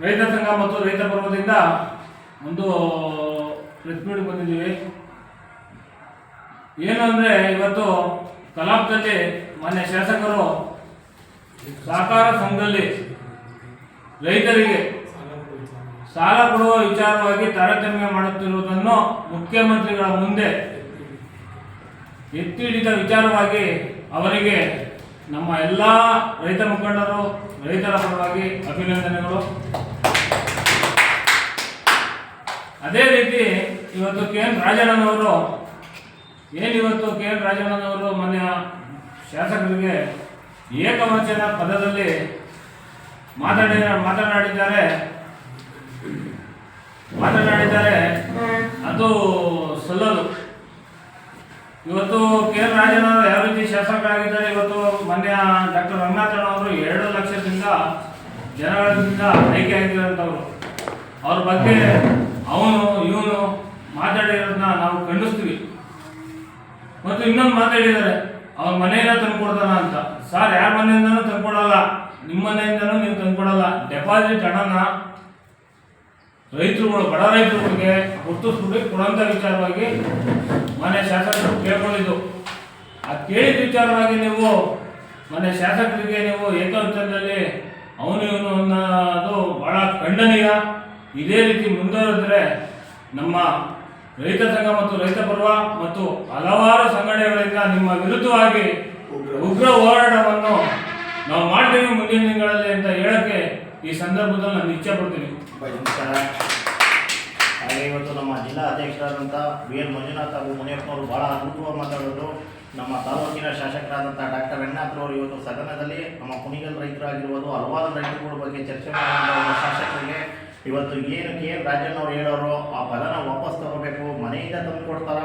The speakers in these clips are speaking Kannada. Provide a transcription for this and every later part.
ರೈತ ಸಂಘ ಮತ್ತು ರೈತ ಪರ್ವದಿಂದ ಒಂದು ಪ್ರೆಸ್ ಮೀಟ್ಗೆ ಬಂದಿದ್ದೀವಿ. ಏನು ಅಂದರೆ ಇವತ್ತು ಕಲಾಪದಲ್ಲಿ ಮಾನ್ಯ ಶಾಸಕರು ಸಹಕಾರ ಸಂಘದಲ್ಲಿ ರೈತರಿಗೆ ಸಾಲ ಕೊಡುವ ವಿಚಾರವಾಗಿ ತಾರತಮ್ಯ ಮಾಡುತ್ತಿರುವುದನ್ನು ಮುಖ್ಯಮಂತ್ರಿಗಳ ಮುಂದೆ ಎತ್ತಿ ಹಿಡಿದ ವಿಚಾರವಾಗಿ ಅವರಿಗೆ ನಮ್ಮ ಎಲ್ಲ ರೈತ ಮುಖಂಡರು ರೈತರ ಪರವಾಗಿ ಅಭಿನಂದನೆಗಳು. ಅದೇ ರೀತಿ ಇವತ್ತು ಕೆ ಎನ್ ರಾಜಣ್ಣನವರು ಮಾನ್ಯ ಶಾಸಕರಿಗೆ ಏಕವಚನ ಪದದಲ್ಲಿ ಮಾತನಾಡಿದ್ದಾರೆ. ಅದು ಸಲ್ಲದು. ಇವತ್ತು ಕೆ ಎನ್ ರಾಜಣ್ಣವರು ಯಾವ ರೀತಿ ಶಾಸಕರಾಗಿದ್ದಾರೆ, ಇವತ್ತು ಮಾನ್ಯ ಡಾಕ್ಟರ್ ರಂಗನಾಥಣ್ಣವರು 2 ಲಕ್ಷದಿಂದ ಜನಗಳಿಂದ ಆಯ್ಕೆ ಆಗಿರೋಂಥವ್ರು. ಅವ್ರ ಬಗ್ಗೆ ಇವನು ಮಾತಾಡಿರೋದನ್ನ ನಾವು ಖಂಡಿಸ್ತೀವಿ. ಮತ್ತು ಇನ್ನೊಂದು ಮಾತಾಡಿದ್ದಾರೆ, ಅವ್ರ ಮನೆಯಿಂದ ತಂದುಕೊಡ್ತಾನ ಅಂತ. ಸರ್, ಯಾರ ಮನೆಯಿಂದನೂ ತಂದುಕೊಡಲ್ಲ, ನಿಮ್ಮ ಮನೆಯಿಂದನೂ ನೀವು ತಂದುಕೊಡಲ್ಲ. ಡೆಪಾಸಿಟ್ ಹಣನ ರೈತರುಗಳು, ಬಡ ರೈತರುಗಳಿಗೆ ಗುರುತಿಸ್ಬಿಟ್ಟು ಕೊಡುವಂಥ ವಿಚಾರವಾಗಿ ಮನೆ ಶಾಸಕರು ಕೇಳ್ಕೊಂಡಿದ್ದು. ಆ ಕೇಳಿದ ವಿಚಾರವಾಗಿ ನೀವು ಮನೆ ಶಾಸಕರಿಗೆ ನೀವು ಏಕವಚನದಲ್ಲಿ ಇವನು ಅನ್ನೋದು ಬಹಳ ಖಂಡನೀಯ. ಇದೇ ರೀತಿ ಮುಂದುವರೆದರೆ ನಮ್ಮ ರೈತ ಸಂಘ ಮತ್ತು ರೈತ ಪರ್ವ ಮತ್ತು ಹಲವಾರು ಸಂಘಟನೆಗಳಿಂದ ನಿಮ್ಮ ವಿರುದ್ಧವಾಗಿ ಉಗ್ರ ಹೋರಾಟವನ್ನು ನಾವು ಮಾಡ್ತೀವಿ ಮುಂದಿನ ದಿನಗಳಲ್ಲಿ ಅಂತ ಹೇಳಕ್ಕೆ ಈ ಸಂದರ್ಭದಲ್ಲಿ ನಾನು ಇಚ್ಛೆ ಪಡ್ತೀನಿ. ಹಾಗೆ ಇವತ್ತು ನಮ್ಮ ಜಿಲ್ಲಾ ಅಧ್ಯಕ್ಷರಾದಂಥ ಬಿ ಎಲ್ ಮಂಜುನಾಥ್ ಹಾಗೂ ಮುನಿಯಪ್ಪನವರು ಭಾಳ ಅದ್ಭುತವಾಗಿ ಮಾತಾಡೋದು. ನಮ್ಮ ತಾಲೂಕಿನ ಶಾಸಕರಾದಂಥ ಡಾಕ್ಟರ್ ರಂಗನಾಥ್ರವರು ಇವತ್ತು ಸದನದಲ್ಲಿ ನಮ್ಮ ಕುಣಿಗಲ್ ರೈತರಾಗಿರ್ಬೋದು ಹಲವಾರು ರೈತರುಗಳ ಬಗ್ಗೆ ಚರ್ಚೆ ಮಾಡುವಂಥ ಶಾಸಕರಿಗೆ ಇವತ್ತು ಏನು ಕೆ ಎನ್ ರಾಜಣ್ಣವ್ರು ಹೇಳೋರು ಆ ಪದನ ವಾಪಸ್ ತಗೋಬೇಕು, ಮನೆಯಿಂದ ತಂದು ಕೊಡ್ತಾರ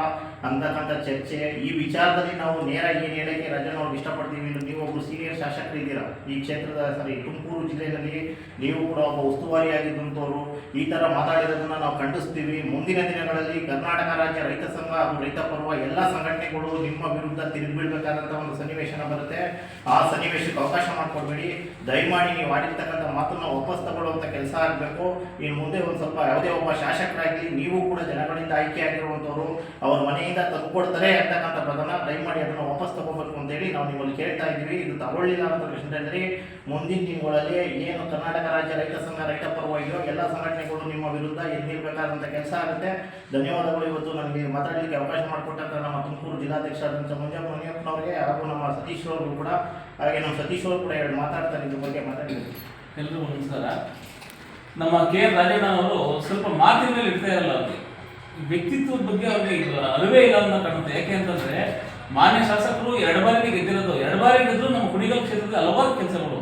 ಅಂತಕ್ಕಂಥ ಚರ್ಚೆ. ಈ ವಿಚಾರದಲ್ಲಿ ನಾವು ನೇರ ಏನು ಹೇಳೋಕ್ಕೆ ರಾಜಣ್ಣವ್ರಿಗೆ ಇಷ್ಟಪಡ್ತೀವಿ. ನೀವು ಒಬ್ಬರು ಸೀನಿಯರ್ ಶಾಸಕರಿದ್ದೀರಾ ಈ ಕ್ಷೇತ್ರದ, ತುಮಕೂರು ಜಿಲ್ಲೆಯಲ್ಲಿ ನೀವು ಕೂಡ ಒಬ್ಬ ಉಸ್ತುವಾರಿಯಾಗಿದ್ದಂಥವ್ರು. ಈ ಥರ ಮಾತಾಡಿರೋದನ್ನು ನಾವು ಖಂಡಿಸ್ತೀವಿ. ಮುಂದಿನ ದಿನಗಳಲ್ಲಿ ಕರ್ನಾಟಕ ರಾಜ್ಯ ರೈತ ಸಂಘ ಹಾಗೂ ರೈತ ಪರ್ವ ಎಲ್ಲ ಸಂಘಟನೆಗಳು ನಿಮ್ಮ ವಿರುದ್ಧ ತಿರುಗಿಬೀಳ್ಬೇಕಾದಂಥ ಒಂದು ಸನ್ನಿವೇಶನ ಬರುತ್ತೆ. ಆ ಸನ್ನಿವೇಶಕ್ಕೆ ಅವಕಾಶ ಮಾಡಿಕೊಡ್ಬೇಡಿ. ದಯಮಾಡಿ ನೀವು ಆಡಿರ್ತಕ್ಕಂಥ ಮಾತನ್ನು ವಾಪಸ್ ತಗೊಳ್ಳುವಂಥ ಕೆಲಸ ಆಗಬೇಕು. ಇನ್ನು ಮುಂದೆ ಒಂದು ಸ್ವಲ್ಪ ಯಾವುದೇ ಒಬ್ಬ ಶಾಸಕರಾಗಲಿ ನೀವು ಕೂಡ ಜನಗಳಿಂದ ಆಯ್ಕೆ ಆಗಿರುವಂಥವ್ರು ಅವ್ರ ಮನೆಯಿಂದ ತಂದುಕೊಡ್ತಾರೆ ಅಂತಕ್ಕಂಥ ಪದನ ದಯಮಾಡಿ ಅದನ್ನು ವಾಪಸ್ ತಗೋಬೇಕು ಅಂತೇಳಿ ನಾವು ನಿಮ್ಮಲ್ಲಿ ಕೇಳ್ತಾ ಇದ್ದೀವಿ. ಇದು ತಗೊಳ್ಳಿಲ್ಲ ಅಂತ ಪ್ರಶ್ನೆಯಲ್ಲಿ ಮುಂದಿನ ದಿನಗಳಲ್ಲಿ ಏನು ಕರ್ನಾಟಕ ರಾಜ್ಯ ರೈತ ಸಂಘ ರೈತ ಪರ್ವ ಇದೆಯೋ ಎಲ್ಲ ಸಂಘಟನೆಗಳು ನಿಮ್ಮ ವಿರುದ್ಧ ಎದ್ದಿರಬೇಕಾದಂಥ ಕೆಲಸ ಆಗುತ್ತೆ. ಧನ್ಯವಾದಗಳು. ಇವತ್ತು ನನಗೆ ಮಾತಾಡಲಿಕ್ಕೆ ಅವಕಾಶ ಮಾಡಿಕೊಟ್ಟಂಥ ನಮ್ಮ ತುಮಕೂರು ಜಿಲ್ಲಾಧ್ಯಕ್ಷರಾದಂಥ ಮುನಿಯಪ್ಪನವರಿಗೆ ಹಾಗೂ ನಮ್ಮ ಸತೀಶ್ ಅವರು ಕೂಡ, ಹಾಗೆ ನಮ್ಮ ಸತೀಶ್ ಅವರು ಕೂಡ ಮಾತಾಡ್ತಾರೆ ಇದ್ರ ಬಗ್ಗೆ ಮಾತಾಡಿದ್ರು. ಎಲ್ಲರಿಗೂ ನಮಸ್ಕಾರ. ನಮ್ಮ ಕೆ ಎನ್ ರಾಜಣ್ಣವರು ಸ್ವಲ್ಪ ಮಾತಿನ ಮೇಲೆ ಇರ್ತಾ ಇರಲ್ಲ. ಅವ್ರಿಗೆ ವ್ಯಕ್ತಿತ್ವದ ಬಗ್ಗೆ ಅವ್ರಿಗೆ ಅರಿವೇ ಇಲ್ಲ ಅಂತ ಕಾಣುತ್ತೆ. ಯಾಕೆ ಅಂತಂದ್ರೆ ಮಾನ್ಯ ಶಾಸಕರು 2 ಬಾರಿಗೆ ಗೆದ್ದಿರೋದು. 2 ಬಾರಿ ಗೆದ್ರು ನಮ್ಮ ಕುಣಿಗಲ್ ಕ್ಷೇತ್ರದ ಹಲವಾರು ಕೆಲಸಗಳು.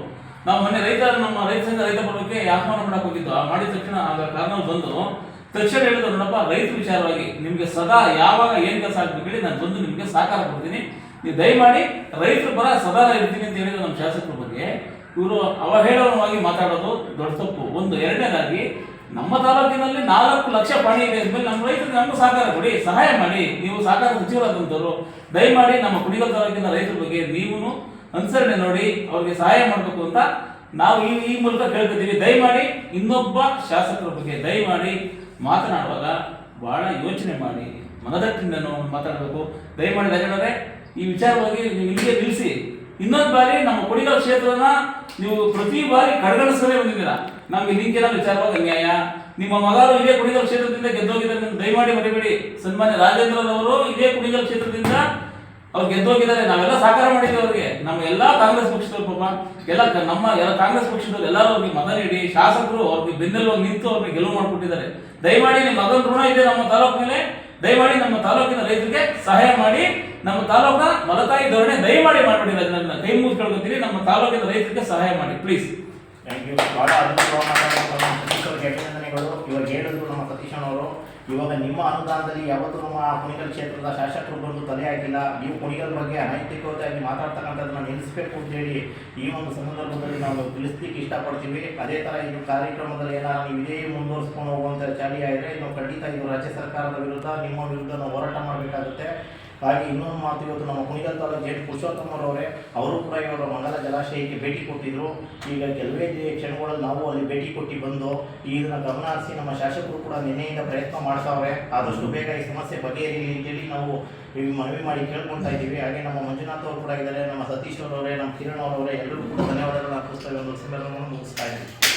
ನಾವು ಮೊನ್ನೆ ನಮ್ಮ ರೈತ ಸಂಘ ರೈತ ಪರ್ವಕ್ಕೆ ಆಹ್ವಾನ ಮಾಡಕ್ಕೆ ಹೋಗಿದ್ದು. ಮಾಡಿದ ತಕ್ಷಣ ಆಗ ಕಾರಣ ಬಂದು ತಕ್ಷಣ ಹೇಳಿದ್ರು, ನೋಡಪ್ಪ ರೈತ ವಿಚಾರವಾಗಿ ನಿಮಗೆ ಸದಾ ಯಾವಾಗ ಏನು ಕೆಲಸ ಆಗ್ಬೇಕು ಹೇಳಿ ನಾನು ಬಂದು ನಿಮಗೆ ಸಹಕಾರ ಕೊಡ್ತೀನಿ, ನೀವು ದಯಮಾಡಿ ರೈತರ ಪರ ಸದಾ ಇರ್ತೀನಿ ಅಂತ ಹೇಳಿದ್ರು ನಮ್ಮ ಶಾಸಕರ ಬಗ್ಗೆ. ಇವರು ಅವಹೇಳನವಾಗಿ ಮಾತಾಡೋದು ದೊಡ್ಡ ತಪ್ಪು. ಒಂದು. ಎರಡನೇದಾಗಿ ನಮ್ಮ ತಾಲೂಕಿನಲ್ಲಿ 4 ಲಕ್ಷ ಪಾಣಿ ಇದೆ ಅಂದ್ಮೇಲೆ ನಮ್ಮ ರೈತರಿಗೆ ನಮಗೂ ಸಹಕಾರ ಕೊಡಿ, ಸಹಾಯ ಮಾಡಿ. ನೀವು ಸಹಕಾರ ಸಚಿವರಾದಂಥವ್ರು ದಯಮಾಡಿ ನಮ್ಮ ಕುಣಿಗಲ್ ತಾಲೂಕಿನ ರೈತರ ಬಗ್ಗೆ ನೀವು ಅನುಸರಣೆ ನೋಡಿ ಅವ್ರಿಗೆ ಸಹಾಯ ಮಾಡಬೇಕು ಅಂತ ನಾವು ಈ ಮೂಲಕ ಕೇಳ್ಕೊತೀವಿ. ದಯಮಾಡಿ ಇನ್ನೊಬ್ಬ ಶಾಸಕರ ಬಗ್ಗೆ ದಯಮಾಡಿ ಮಾತನಾಡುವಾಗ ಬಹಳ ಯೋಚನೆ ಮಾಡಿ ಮನದಟ್ಟಿಂದ ಮಾತಾಡಬೇಕು. ದಯಮಾಡಿ ರಾಜಣ್ಣವರೇ ಈ ವಿಚಾರವಾಗಿ ನೀವು ಇಲ್ಲಿಗೆ ನಿಲ್ಲಿಸಿ. ಇನ್ನೊಂದು ಬಾರಿ ನಮ್ಮ ಕುಣಿಗಲ್ ಕ್ಷೇತ್ರನ ನೀವು ಪ್ರತಿ ಬಾರಿ ಕಡೆಗಣಿಸಲೇ ಬಂದಿದ್ದೀರಾ. ನಮ್ಗೆ ನಿಂಗೆಲ್ಲ ವಿಚಾರವಾಗಿ ಅನ್ಯಾಯ. ನಿಮ್ಮ ಮಗರು ಇದೇ ಕುಣಿಗಲ್ ಕ್ಷೇತ್ರದಿಂದ ಗೆದ್ದೋಗಿದ್ದಾರೆ, ದಯಮಾಡಿ ಮರಿಬೇಡಿ. ಸನ್ಮಾನ್ಯ ರಾಜೇಂದ್ರರವರು ಇದೇ ಕುಣಿಗಲ್ ಕ್ಷೇತ್ರದಿಂದ ಅವ್ರು ಗೆದ್ದೋಗಿದ್ದಾರೆ. ನಾವೆಲ್ಲ ಸಹಕಾರ ಮಾಡಿದ್ದೀವಿ ಅವ್ರಿಗೆ. ನಮ್ಮ ಎಲ್ಲ ಕಾಂಗ್ರೆಸ್ ಪಕ್ಷದವ್ರು ಪಾಪ ಎಲ್ಲ ಕಾಂಗ್ರೆಸ್ ಪಕ್ಷದವ್ರು ಎಲ್ಲರೂ ಅವ್ರಿಗೆ ಮತ ನೀಡಿ ಶಾಸಕರು ಅವ್ರಿಗೆ ಬೆನ್ನೆಲುವಾಗಿ ನಿಂತು ಅವ್ರಿಗೆ ಗೆಲುವು ಮಾಡಿಕೊಟ್ಟಿದ್ದಾರೆ. ದಯಮಾಡಿ ನಿಮ್ಮ ಮಗನ ಋಣ ಇದೆ ನಮ್ಮ ತಾಲೂಕು ಮೇಲೆ. ದಯಮಾಡಿ ನಮ್ಮ ತಾಲೂಕಿನ ರೈತರಿಗೆ ಸಹಾಯ ಮಾಡಿ. ನಮ್ಮ ತಾಲೂಕಿನ ಮಲತಾಯಿ ಧೋರಣೆ ದಯಮಾಡಿ ಮಾಡಬೇಡಿ. ಅದನ್ನ ಕೈ ಮುಗಿದು ಕೇಳ್ಕೊತೀವಿ. ನಮ್ಮ ತಾಲೂಕಿನ ರೈತರಿಗೆ ಸಹಾಯ ಮಾಡಿ ಪ್ಲೀಸ್. Thank you. ಭಾಳ ಅಭಿನಂದನೆಗಳು. ಇವಾಗ ಹೇಳಿದ್ರು ನಮ್ಮ ಸತೀಶಣ್ಣವರು, ಇವಾಗ ನಿಮ್ಮ ಅನುದಾನದಲ್ಲಿ ಯಾವತ್ತೂ ನಮ್ಮ ಕುಣಿಗಲ್ ಕ್ಷೇತ್ರದ ಶಾಸಕರು ಬಂದು ತಲೆ ಹಾಕಿಲ್ಲ. ನೀವು ಕುಣಿಗಲ್ ಬಗ್ಗೆ ಅನೈತಿಕವಾಗಿ ಮಾತಾಡ್ತಕ್ಕಂಥದ್ದನ್ನ ನಿಲ್ಲಿಸಬೇಕು ಅಂತೇಳಿ ಈ ಒಂದು ಸಂದರ್ಭದಲ್ಲಿ ನಾವು ತಿಳಿಸ್ಲಿಕ್ಕೆ ಇಷ್ಟಪಡ್ತೀವಿ. ಅದೇ ಥರ ಇದು ಕಾರ್ಯಕ್ರಮದಲ್ಲಿ ಏನಾದ್ರು ನೀವು ಇದೇ ಮುಂದುವರಿಸ್ಕೊಂಡು ಹೋಗುವಂಥ ಚಾಲಿ ಆದರೆ ನಾವು ಖಂಡಿತ ಇದು ರಾಜ್ಯ ಸರ್ಕಾರದ ವಿರುದ್ಧ ನಿಮ್ಮ ವಿರುದ್ಧ ನಾವು ಹೋರಾಟ ಮಾಡಬೇಕಾಗುತ್ತೆ. ಹಾಗೆ ಇನ್ನೊಂದು ಮಾತು, ಇವತ್ತು ನಮ್ಮ ಕುಣಿಗಲ್ ತಾಲೂಕು ಜೆ ಪುರುಷೋತ್ತಮರವರೇ ಅವರು ಕೂಡ ಇವಾಗ ಮಂಗಲ ಜಲಾಶಯಕ್ಕೆ ಭೇಟಿ ಕೊಟ್ಟಿದ್ರು. ಈಗ ಕೆಲವೇ ಕ್ಷಣಗಳಲ್ಲಿ ನಾವು ಅಲ್ಲಿ ಭೇಟಿ ಕೊಟ್ಟು ಬಂದು ಇದನ್ನ ಗಮನ ಹರಿಸಿ ನಮ್ಮ ಶಾಸಕರು ಕೂಡ ನಿನ್ನೆಯಿಂದ ಪ್ರಯತ್ನ ಮಾಡ್ತಾವ್ರೆ. ಆದಷ್ಟು ಬೇಗ ಈ ಸಮಸ್ಯೆ ಬಗೆಹರಿಲಿ ಅಂತೇಳಿ ನಾವು ಮನವಿ ಮಾಡಿ ಕೇಳ್ಕೊಳ್ತಾ ಇದ್ದೀವಿ. ಹಾಗೆ ನಮ್ಮ ಮಂಜುನಾಥ್ ಅವರು ಕೂಡ ಇದ್ದಾರೆ, ನಮ್ಮ ಸತೀಶ್ ಅವರವರೇ, ನಮ್ಮ ಕಿರಣ್ ಅವರವರೇ, ಎಲ್ಲರೂ ಕೂಡ ಧನ್ಯವಾದಗಳನ್ನ ಅರ್ಪಿಸ್ತೇವೆ. ಒಂದು ಸಂದರ್ಭವನ್ನು ಮುಗಿಸ್ತಾ ಇದ್ದೀವಿ.